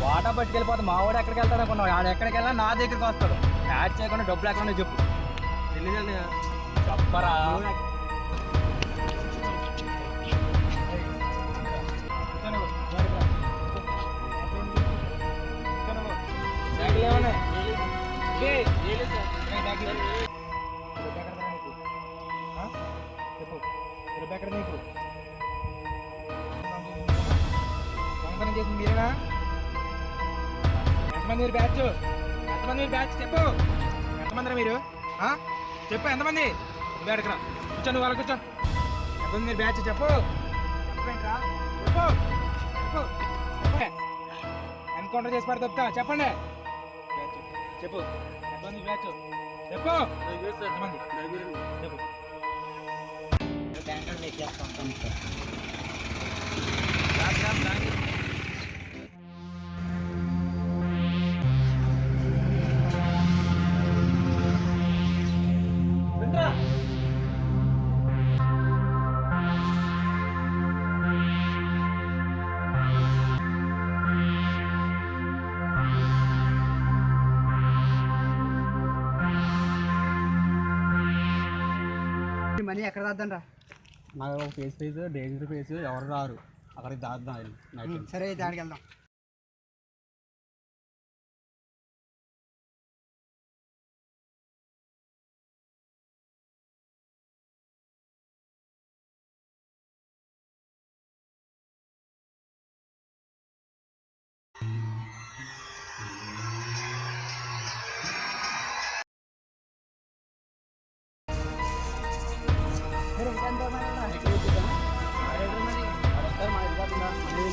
Water పట్టుకెళ్ళిపోతే మా వాడు ఎక్కడికి వెళ్తాడు అనుకున్నావు? ఆడు ఎక్కడికి వెళ్ళినా నా దగ్గరికి వస్తాడు. యాడ్ చేయకుండా డబ్బులు ఎక్కడ చెప్పు. చెప్పరా? చెప్పు ఎక్కడ నీకు దొంగతనం చేసింది మీరేనా? ఎంతమంది మీరు బ్యాచ్? ఎంతమంది మీరు బ్యాచ్ చెప్పు. ఎంతమంది మీరు? చెప్పు ఎంతమంది? నువ్వు అడగరా. కూర్చో, నువ్వు వాళ్ళ కూర్చో. ఎంతమంది మీరు బ్యాచ్ చెప్పు. చెప్పేంట్రా? చెప్పు చెప్పు. ఎన్కౌంటర్ చేసి పడి తప్పుతా చెప్పండి. చెప్పు ఎంతమంది బ్యాచ్ చెప్పు. ఎంతమంది చెప్పు. మనీ ఎక్కడ దాద్దాం రా? నాకు ఫేస్ డేంజర్ ఫేస్ ఎవరు రారు, అక్కడికి దాద్దాం. సరే దానికి వెళ్దాం.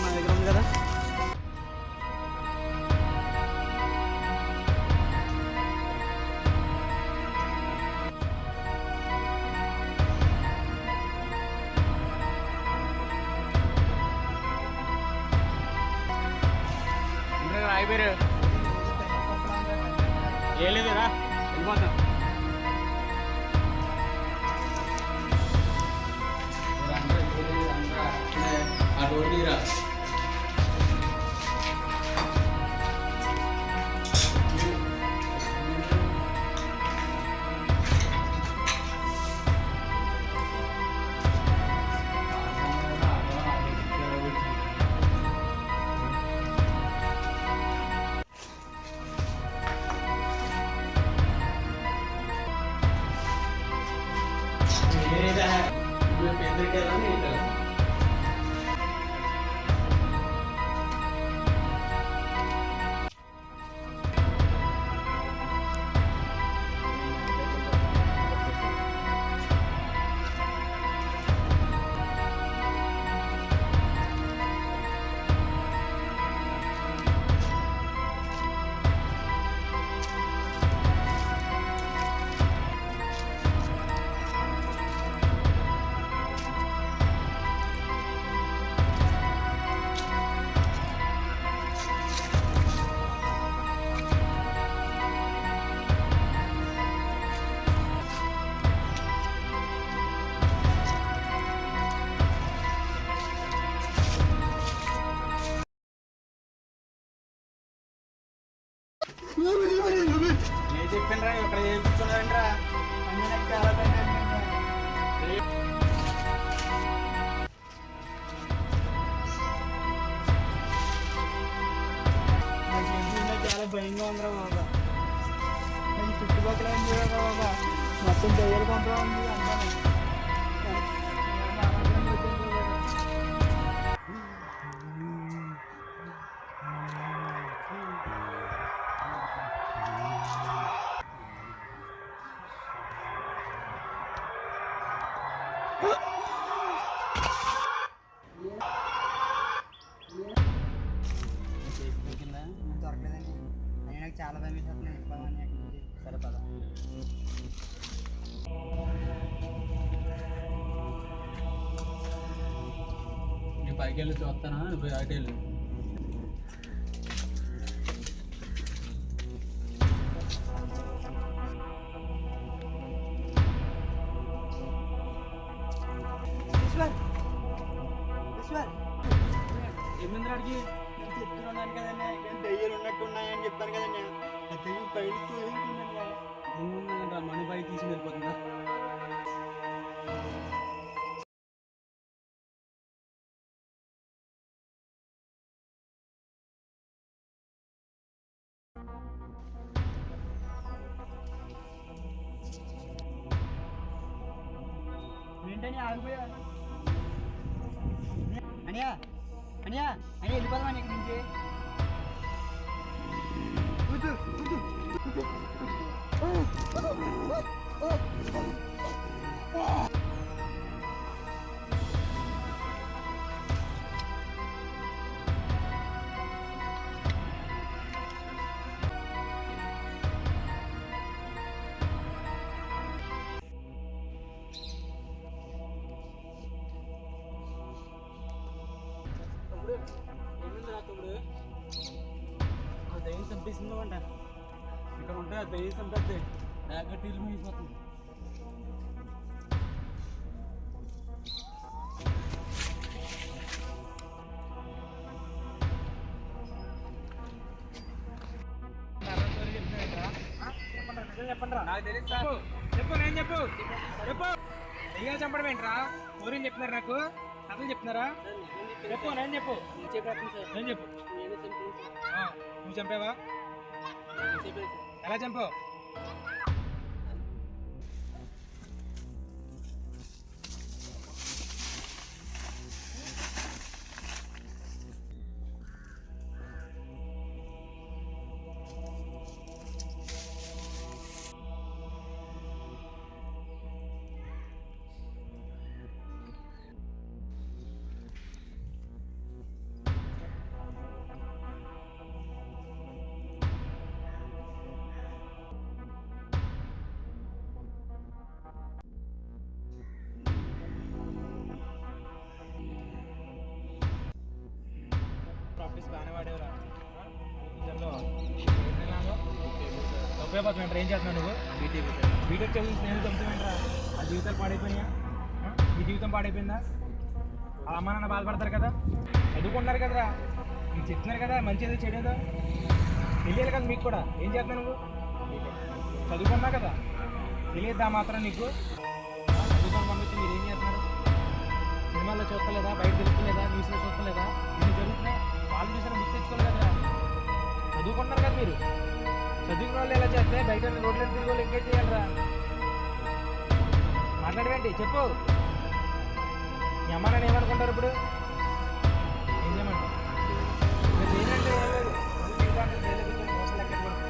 మా దగ్గర ఉంది కదా. అయిపోయారు ఏం లేదురా, వెళ్ళిపోతాం. Adolira. నేను చెప్పాను రా, ఇక్కడ ఏం కూర్చున్నారండి రా. చాలా భయంగా ఉందిరా బాబా. చుట్టుపక్కల ఏం చేయాలి బాబా, మొత్తం దయ్యాలు కొంటా ఉంది అంతా. దొరకలేదని అని నాకు చాలా భయం వేసేస్తుంది వెళ్ళిపోదామని అక్కడి నుంచి. సరే పద. నీ పైకి వెళ్ళి చూస్తానా, నువ్వు అటు వెళ్ళు. ఈశ్వర్ ఈశ్వర్ ఏమైంది అడిగి? నేను చెప్తున్నాను కదండి ఇక్కడ దెయ్యాలు ఉన్నట్టు ఉన్నాయని చెప్పాను కదండి ఆ దెయ్యం పైకి తోలుతుందండి. ఏముందంట మనీ పైకి తీసి వెళ్ళిపోతుందా? ఏంటని ఆగిపోయా అనియా అనియా అని వెళ్ళిపోదామని ఇక్కడి నుంచి. తమ్ముడు ఏమైందిరా తమ్ముడు? ఆ దయ్యం చంపేసిందో అంట. ఇక్కడ ఉంటే ఆ దయ్యం చంపేద్ది. బ్యాగ్ టీలు ముగిపోతుంది. చెప్పండి నాకు తెలుసు సార్. చెప్పు నేను చెప్పు చెప్పు. దెయ్యాలు చంపడం ఏంట్రా? ఊరిని చెప్తున్నారు నాకు, కథలు చెప్తున్నారా? చెప్పు నేను చెప్పు. నేను చెప్పు. నువ్వు చంపావా? ఎలా చంపావు? ప్రాక్టీస్ బాగానే వాడేవరా? ఉపయోగపడుతుంటారు. ఏం చేస్తున్నావు నువ్వు? బీటెక్ చదివి నేను చదువుతామంటారా? ఆ జీవితాలు పాడైపోయినాయా? మీ జీవితం పాడైపోయిందా? వాళ్ళ అమ్మ నాన్న బాధపడతారు కదా, చదువుకుంటున్నారు కదరా, మీకు చెప్తున్నారు కదా మంచిది చెడేదో తెలియాలి కదా మీకు కూడా. ఏం చేస్తున్నావు నువ్వు? చదువుకున్నా కదా, తెలియద్దా మాత్రం నీకు? చదువుకొని పంపించి మీరు ఏం చేస్తున్నారు? సినిమాల్లో చూస్తలేదా, బయట తెలుస్తలేదా, న్యూస్లో చూస్తలేదా? ఇన్ని జరుగుతున్నాయి. వాళ్ళు చూసిన గుర్తు తెచ్చుకోలేదు కదా. చదువుకుంటున్నారు కదా మీరు. చదువుకున్న వాళ్ళు ఎలా చేస్తే బయట రోడ్లు తిరిగి వాళ్ళు ఎంగేజ్ చేయాలరా? మాట్లాడవేంటి చెప్పు. మీ అమ్మ నాన్న ఏమనుకుంటారు ఇప్పుడు? ఏం చేయమంటారు? ఇంకా చేయాలంటే ఏం లేదు. జీవితాంతం జైల్లో కూర్చొని మోసం లెక్క పెట్టుకోండి.